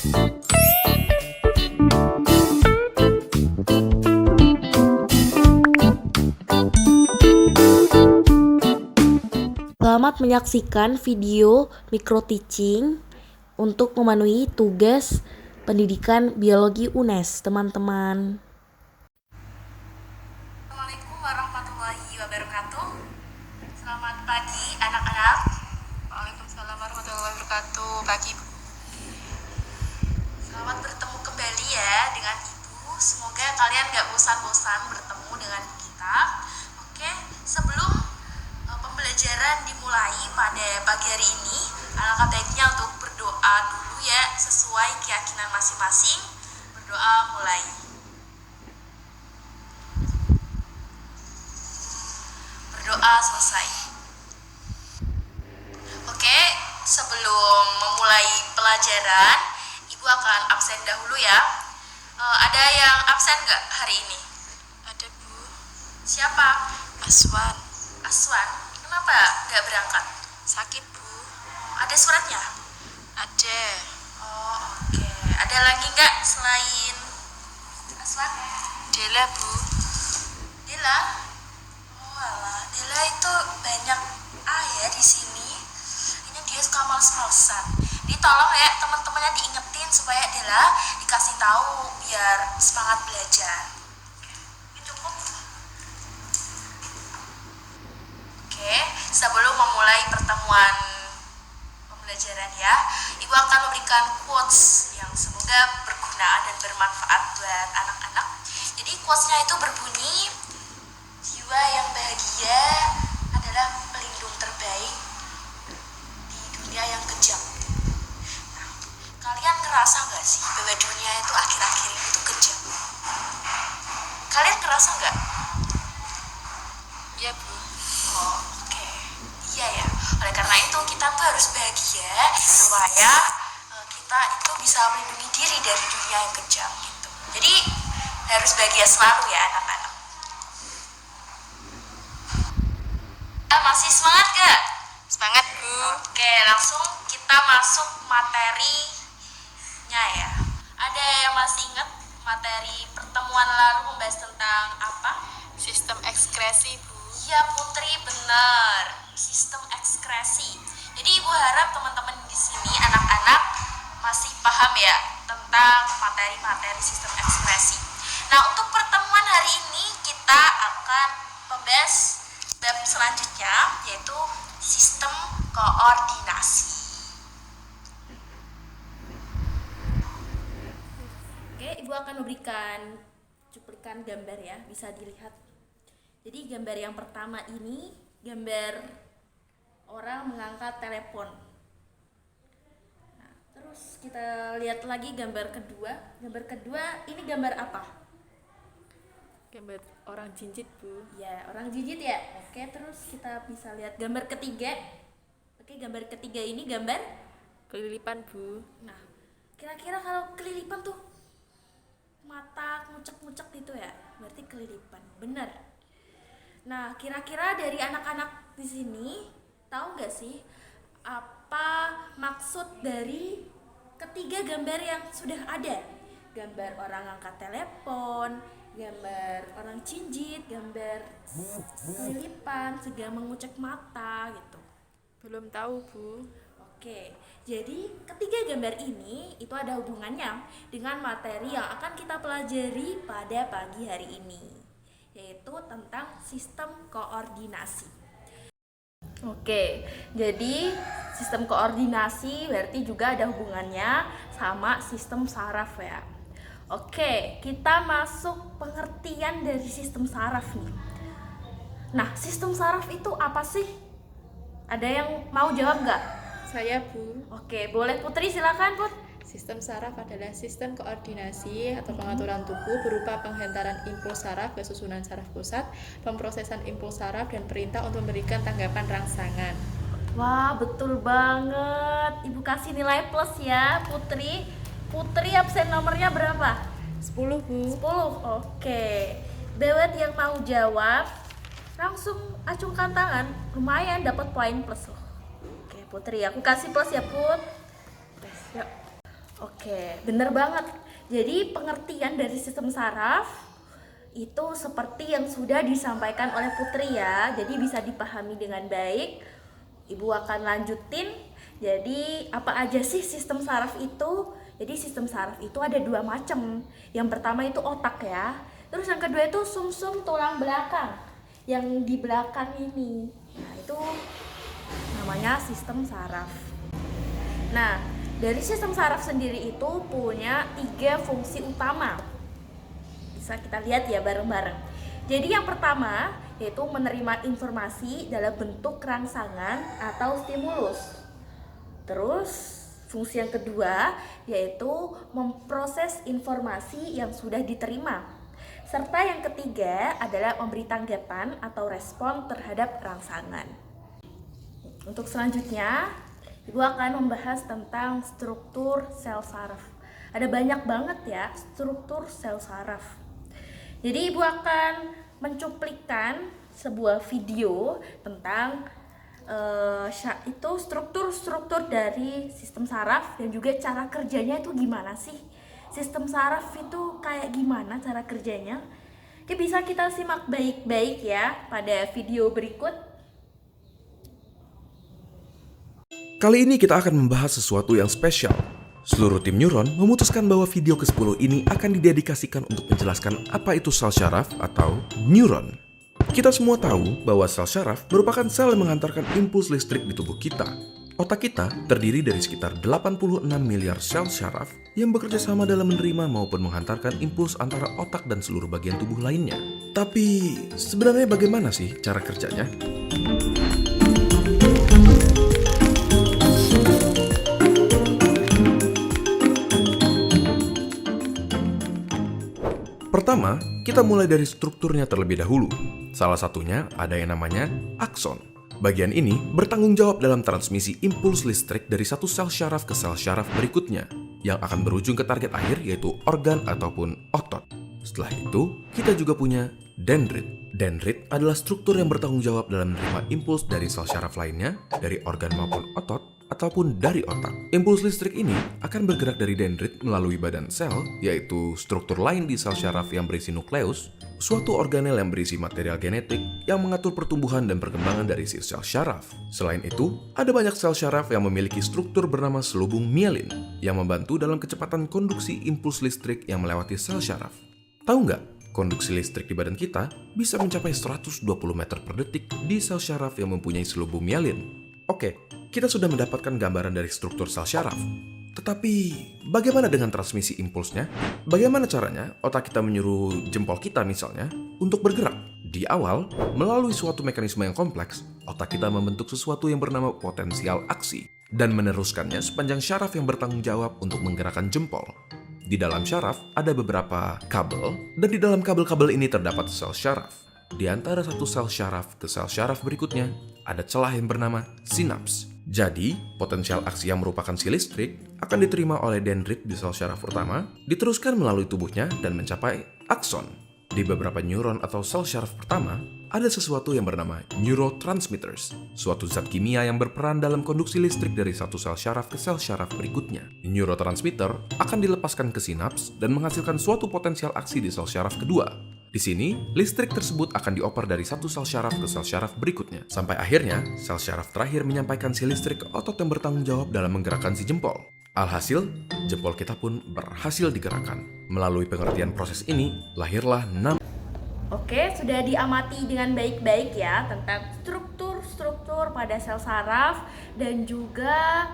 Selamat menyaksikan video micro teaching untuk memenuhi tugas pendidikan biologi UNES, teman-teman. Assalamualaikum warahmatullahi wabarakatuh. Selamat pagi anak-anak. Waalaikumsalam warahmatullahi wabarakatuh. Pagi Bu. Selamat bertemu kembali ya dengan Ibu. Semoga kalian gak bosan-bosan bertemu dengan kita. Oke, sebelum pembelajaran dimulai pada pagi hari ini, alangkah baiknya untuk berdoa dulu ya, sesuai keyakinan masing-masing. Berdoa mulai. Berdoa selesai. Oke, sebelum memulai pelajaran, Ibu akan absen dahulu ya. Ada yang absen nggak hari ini? Ada Bu. Siapa? Aswan. Aswan. Kenapa nggak berangkat? Sakit Bu. Ada suratnya? Ada. Oh, oke. Ada lagi nggak selain Aswan? Dela Bu. Dela? Oh alah, Dela itu banyak A ya di sini. Ini dia suka males-malesan. Jadi tolong ya teman-temannya diingetin supaya Dela dikasih tahu biar semangat belajar. Ini cukup. Oke, sebelum memulai pertemuan pembelajaran ya, Ibu akan memberikan quotes yang semoga berguna dan bermanfaat buat anak-anak. Jadi quotesnya itu berbunyi, jiwa yang bahagia adalah pelindung terbaik di dunia yang kejam. Nah, kalian ngerasa nggak sih bahwa dunia itu akhir-akhir ini tuh kejam? Kalian ngerasa nggak? Iya Bu. Oh, oke. Iya ya. Oleh karena itu kita tuh harus bahagia supaya kita itu bisa melindungi diri dari dunia yang kejam gitu. Jadi harus bahagia selalu ya anak-anak. Masih semangat gak? Semangat Bu. Oke, langsung kita masuk materinya ya. Ada yang masih ingat materi pertemuan lalu membahas tentang apa? Sistem ekskresi Bu. Iya Putri, benar. Sistem ekskresi. Jadi Ibu harap teman-teman di sini anak-anak masih paham ya tentang materi-materi sistem ekskresi. Nah, untuk pertemuan hari ini kita akan membahas bab selanjutnya, yaitu sistem koordinasi. Oke, Ibu akan memberikan cuplikan gambar ya, bisa dilihat. Jadi gambar yang pertama ini gambar orang mengangkat telepon. Nah, terus kita lihat lagi gambar kedua. Gambar kedua ini gambar apa? Gambar orang jinjit Bu. Ya, orang jinjit ya. Oke, terus kita bisa lihat gambar ketiga. Oke, gambar ketiga ini gambar. Kelilipan Bu. Nah, kira-kira kalau kelilipan tuh mata ngucek-ngucek gitu ya, berarti kelilipan. Benar. Nah, kira-kira dari anak-anak di sini tahu nggak sih apa maksud dari ketiga gambar yang sudah ada? Gambar orang angkat telepon, gambar orang jinjit, gambar kelilipan, juga mengucek mata gitu. Belum tahu Bu. Oke, jadi ketiga gambar ini itu ada hubungannya dengan materi yang akan kita pelajari pada pagi hari ini, yaitu tentang sistem koordinasi. Oke, jadi sistem koordinasi berarti juga ada hubungannya sama sistem saraf ya. Oke, kita masuk pengertian dari sistem saraf nih. Nah, sistem saraf itu apa sih? Ada yang mau jawab nggak? Saya Bu. Oke, boleh Putri, silakan Put. Sistem saraf adalah sistem koordinasi atau pengaturan tubuh berupa penghantaran impuls saraf ke susunan saraf pusat, pemrosesan impuls saraf, dan perintah untuk memberikan tanggapan rangsangan. Wah, betul banget. Ibu kasih nilai plus ya, Putri. Putri absen nomornya berapa? 10 Bu. 10. Oke. Buat yang mau jawab, langsung acungkan tangan. Lumayan dapat poin plus loh. Oke, Putri, aku kasih plus ya, Put. Yuk. Oke, bener banget. Jadi pengertian dari sistem saraf itu seperti yang sudah disampaikan oleh Putri ya. Jadi bisa dipahami dengan baik. Ibu akan lanjutin. Jadi apa aja sih sistem saraf itu? Jadi sistem saraf itu ada dua macam. Yang pertama itu otak ya. Terus yang kedua itu sumsum tulang belakang. Yang di belakang ini. Nah, itu namanya sistem saraf. Nah, dari sistem saraf sendiri itu punya 3 fungsi utama. Bisa kita lihat ya bareng-bareng. Jadi yang pertama yaitu menerima informasi dalam bentuk rangsangan atau stimulus. Terus fungsi yang kedua yaitu memproses informasi yang sudah diterima. Serta yang ketiga adalah memberi tanggapan atau respon terhadap rangsangan. Untuk selanjutnya, Ibu akan membahas tentang struktur sel saraf. Ada banyak banget ya struktur sel saraf. Jadi Ibu akan mencuplikan sebuah video tentang itu struktur-struktur dari sistem saraf dan juga cara kerjanya itu gimana sih? Sistem saraf itu kayak gimana cara kerjanya? Oke, bisa kita simak baik-baik ya pada video berikut. Kali ini kita akan membahas sesuatu yang spesial. Seluruh tim Neuron memutuskan bahwa video ke-10 ini akan didedikasikan untuk menjelaskan apa itu sel syaraf atau neuron. Kita semua tahu bahwa sel syaraf merupakan sel yang mengantarkan impuls listrik di tubuh kita. Otak kita terdiri dari sekitar 86 miliar sel syaraf yang bekerja sama dalam menerima maupun menghantarkan impuls antara otak dan seluruh bagian tubuh lainnya. Tapi, sebenarnya bagaimana sih cara kerjanya? Pertama, kita mulai dari strukturnya terlebih dahulu. Salah satunya ada yang namanya akson. Bagian ini bertanggung jawab dalam transmisi impuls listrik dari satu sel syaraf ke sel syaraf berikutnya, yang akan berujung ke target akhir yaitu organ ataupun otot. Setelah itu, kita juga punya dendrit. Dendrit adalah struktur yang bertanggung jawab dalam menerima impuls dari sel syaraf lainnya, dari organ maupun otot, ataupun dari otak. Impuls listrik ini akan bergerak dari dendrit melalui badan sel, yaitu struktur lain di sel syaraf yang berisi nukleus, suatu organel yang berisi material genetik yang mengatur pertumbuhan dan perkembangan dari si sel syaraf. Selain itu, ada banyak sel syaraf yang memiliki struktur bernama selubung mielin yang membantu dalam kecepatan konduksi impuls listrik yang melewati sel syaraf. Tahu nggak, konduksi listrik di badan kita bisa mencapai 120 meter per detik di sel syaraf yang mempunyai selubung mielin. Oke, kita sudah mendapatkan gambaran dari struktur sel syaraf. Tetapi, bagaimana dengan transmisi impulsnya? Bagaimana caranya otak kita menyuruh jempol kita misalnya untuk bergerak? Di awal, melalui suatu mekanisme yang kompleks, otak kita membentuk sesuatu yang bernama potensial aksi dan meneruskannya sepanjang syaraf yang bertanggung jawab untuk menggerakkan jempol. Di dalam syaraf ada beberapa kabel, dan di dalam kabel-kabel ini terdapat sel syaraf. Di antara satu sel syaraf ke sel syaraf berikutnya, ada celah yang bernama sinaps. Jadi, potensial aksi yang merupakan si listrik akan diterima oleh dendrit di sel syaraf pertama, diteruskan melalui tubuhnya dan mencapai akson. Di beberapa neuron atau sel syaraf pertama, ada sesuatu yang bernama neurotransmitters, suatu zat kimia yang berperan dalam konduksi listrik dari satu sel syaraf ke sel syaraf berikutnya. Neurotransmitter akan dilepaskan ke sinaps dan menghasilkan suatu potensial aksi di sel syaraf kedua. Di sini, listrik tersebut akan dioper dari satu sel syaraf ke sel syaraf berikutnya. Sampai akhirnya, sel syaraf terakhir menyampaikan si listrik ke otot yang bertanggung jawab dalam menggerakkan si jempol. Alhasil, jempol kita pun berhasil digerakkan. Melalui pengertian proses ini, lahirlah Oke, sudah diamati dengan baik-baik ya tentang struktur-struktur pada sel saraf dan juga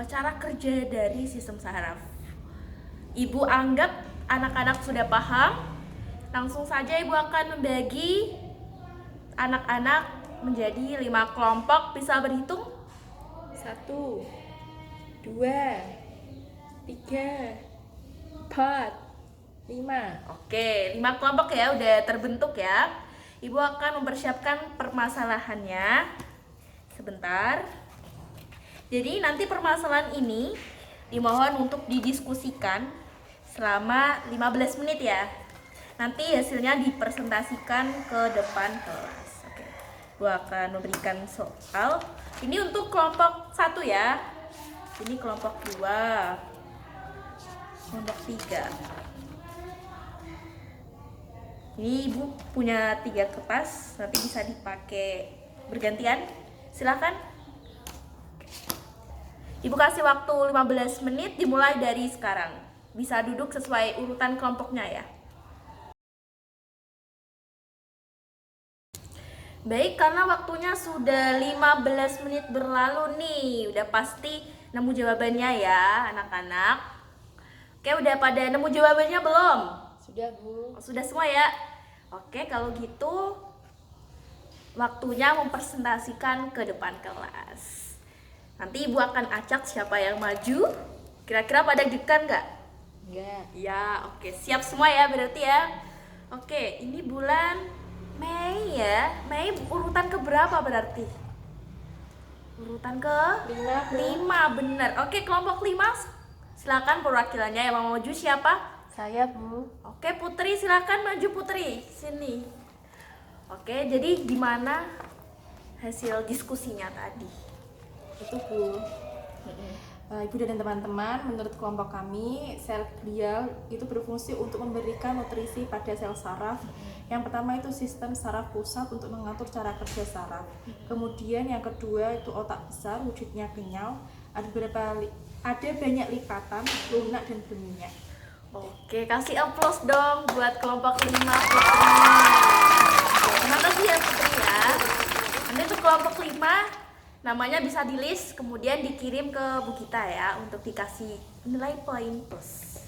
cara kerja dari sistem saraf. Ibu anggap anak-anak sudah paham? Langsung saja Ibu akan membagi anak-anak menjadi 5 kelompok. Bisa berhitung? 1, 2, 3, 4, 5. Oke, 5 kelompok ya udah terbentuk ya. Ibu akan mempersiapkan permasalahannya. Sebentar. Jadi nanti permasalahan ini dimohon untuk didiskusikan selama 15 menit ya. Nanti hasilnya dipresentasikan ke depan kelas. Oke. Ibu akan memberikan soal. Ini untuk kelompok 1 ya. Ini kelompok 2. Kelompok 3. Ini Ibu punya 3 kertas, nanti bisa dipakai bergantian. Silakan. Ibu kasih waktu 15 menit dimulai dari sekarang. Bisa duduk sesuai urutan kelompoknya ya. Baik, karena waktunya sudah 15 menit berlalu nih. Udah pasti nemu jawabannya ya, anak-anak. Oke, udah pada nemu jawabannya belum? Sudah, Bu. Sudah semua ya? Oke, kalau gitu waktunya mempresentasikan ke depan kelas. Nanti Ibu akan acak siapa yang maju. Kira-kira pada deg-degan nggak? Enggak. Ya, oke. Siap semua ya berarti ya. Oke, ini bulan Mei ya. Mei urutan ke berapa berarti? Urutan ke 5, Bu. 5, bener. Oke, kelompok 5. Silakan perwakilannya yang mau maju siapa? Saya, Bu. Oke, Putri silakan maju Putri. Sini. Oke, jadi gimana hasil diskusinya tadi? Itu, Bu. Ibu dan teman-teman, menurut kelompok kami, sel glial itu berfungsi untuk memberikan nutrisi pada sel saraf. Yang pertama itu sistem saraf pusat untuk mengatur cara kerja saraf. Kemudian yang kedua itu otak besar, wujudnya kenyal, ada banyak lipatan, lunak dan berminyak. Oke, kasih aplaus dong buat kelompok 5 Putri. Terima kasih ya Putri ya. Nanti untuk kelompok 5 namanya bisa di list, kemudian dikirim ke Bu Gita ya untuk dikasih nilai poin plus.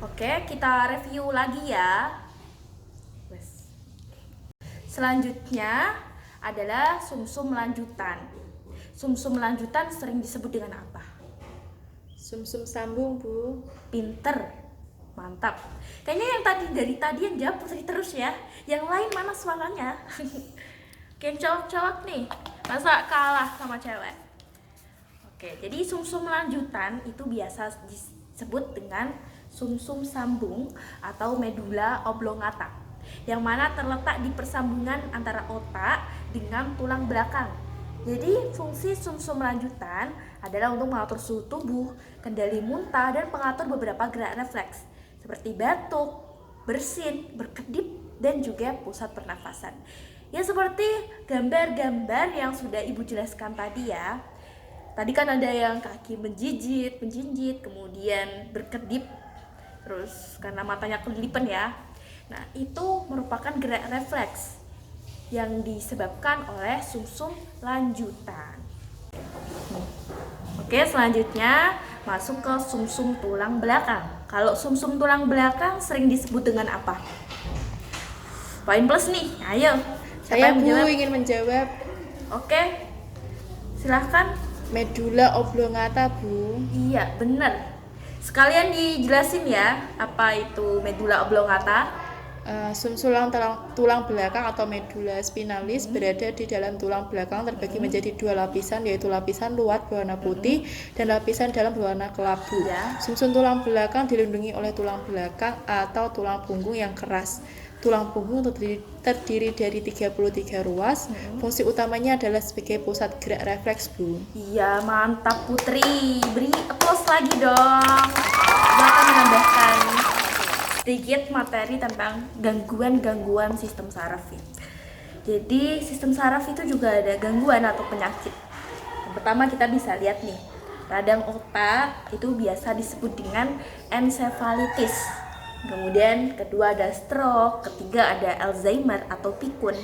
Oke, kita review lagi ya. Selanjutnya adalah sumsum lanjutan. Sumsum lanjutan sering disebut dengan apa? Sumsum sambung, Bu. Pinter, mantap. Kayaknya yang dari tadi yang jawab Putri terus ya. Yang lain mana suaranya? Oke, cowok-cowok nih, masa kalah sama cewek? Oke, jadi sumsum lanjutan itu biasa disebut dengan sumsum sambung atau medula oblongata, yang mana terletak di persambungan antara otak dengan tulang belakang. Jadi fungsi sumsum lanjutan adalah untuk mengatur suhu tubuh, kendali muntah, dan pengatur beberapa gerak refleks seperti batuk, bersin, berkedip, dan juga pusat pernafasan. Ya seperti gambar-gambar yang sudah Ibu jelaskan tadi ya. Tadi kan ada yang kaki menjinjit, kemudian berkedip, terus karena matanya kedilipan ya. Nah itu merupakan gerak refleks yang disebabkan oleh sumsum lanjutan. Oke, selanjutnya masuk ke sumsum tulang belakang. Kalau sumsum tulang belakang sering disebut dengan apa? Poin plus nih, ayo. Saya, Siapa yang Bu, menjawab? ingin menjawab. Oke, silahkan. Medula oblongata, Bu. Iya, benar. Sekalian dijelasin ya, apa itu medula oblongata? Sumsum tulang belakang atau medula spinalis berada di dalam tulang belakang, terbagi menjadi 2 lapisan, yaitu lapisan luar berwarna putih dan lapisan dalam berwarna kelabu. Ya. Sumsum tulang belakang dilindungi oleh tulang belakang atau tulang punggung yang keras. Tulang punggung terdiri dari 33 ruas. Fungsi utamanya adalah sebagai pusat gerak refleks, Bu. Iya, mantap Putri. Beri applause lagi dong. Kita akan menambahkan sedikit materi tentang gangguan-gangguan sistem saraf ya. Jadi sistem saraf itu juga ada gangguan atau penyakit. Yang pertama kita bisa lihat nih, radang otak itu biasa disebut dengan encephalitis. Kemudian kedua ada stroke, ketiga ada Alzheimer atau pikun.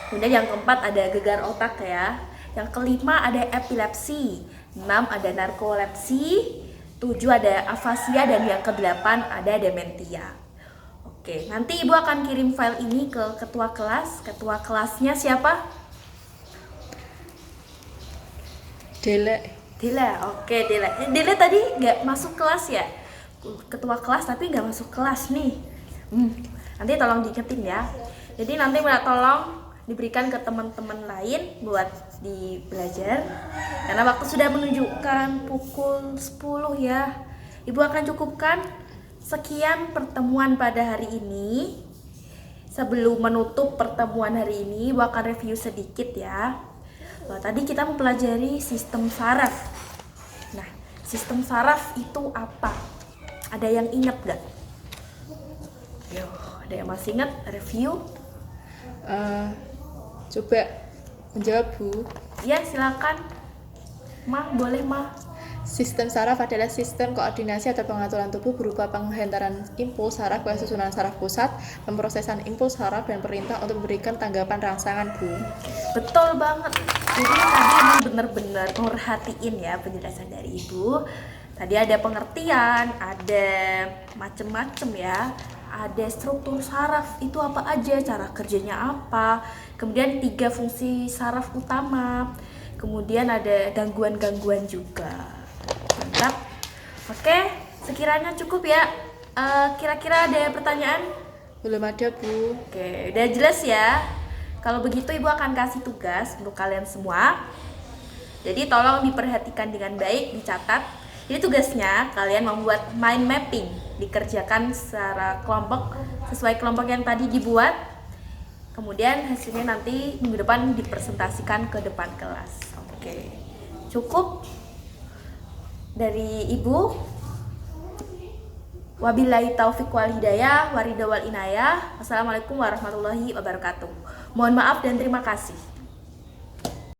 Kemudian yang keempat ada gegar otak ya. Yang kelima ada epilepsi, 6 ada narkolepsi, 7 ada afasia, dan yang ke-8 ada dementia. Oke, nanti Ibu akan kirim file ini ke ketua kelas. Ketua kelasnya siapa? Dela. Oke, Dela tadi nggak masuk kelas ya? Ketua kelas tapi nggak masuk kelas nih. Nanti tolong diingetin ya. Jadi nanti tolong diberikan ke teman-teman lain buat belajar. Karena waktu sudah menunjukkan pukul 10 ya. Ibu akan cukupkan sekian pertemuan pada hari ini. Sebelum menutup pertemuan hari ini, Ibu akan review sedikit ya. Tadi kita mempelajari sistem saraf. Nah, sistem saraf itu apa? Ada yang inget gak? Yo, ada yang masih inget? Review? Coba menjawab, Bu. Ya, silakan. Ma, boleh, Ma. Sistem saraf adalah sistem koordinasi atau pengaturan tubuh berupa penghantaran impuls saraf ke susunan saraf pusat, pemrosesan impuls saraf, dan perintah untuk memberikan tanggapan rangsangan, Bu. Betul banget. Jadi tadi emang bener-bener merhatiin ya penjelasan dari Ibu. Tadi ada pengertian, ada macem-macem ya. Ada struktur saraf, itu apa aja, cara kerjanya apa. Kemudian 3 fungsi saraf utama. Kemudian ada gangguan-gangguan juga. Mantap. Oke, sekiranya cukup ya. Kira-kira ada pertanyaan? Belum ada, Bu. Oke, udah jelas ya. Kalau begitu Ibu akan kasih tugas untuk kalian semua. Jadi tolong diperhatikan dengan baik, dicatat. Jadi tugasnya kalian membuat mind mapping, dikerjakan secara kelompok sesuai kelompok yang tadi dibuat. Kemudian hasilnya nanti minggu depan dipresentasikan ke depan kelas. Oke. Cukup dari Ibu. Wabillahi taufiq wal hidayah, waridha wal inayah. Wassalamualaikum warahmatullahi wabarakatuh. Mohon maaf dan terima kasih.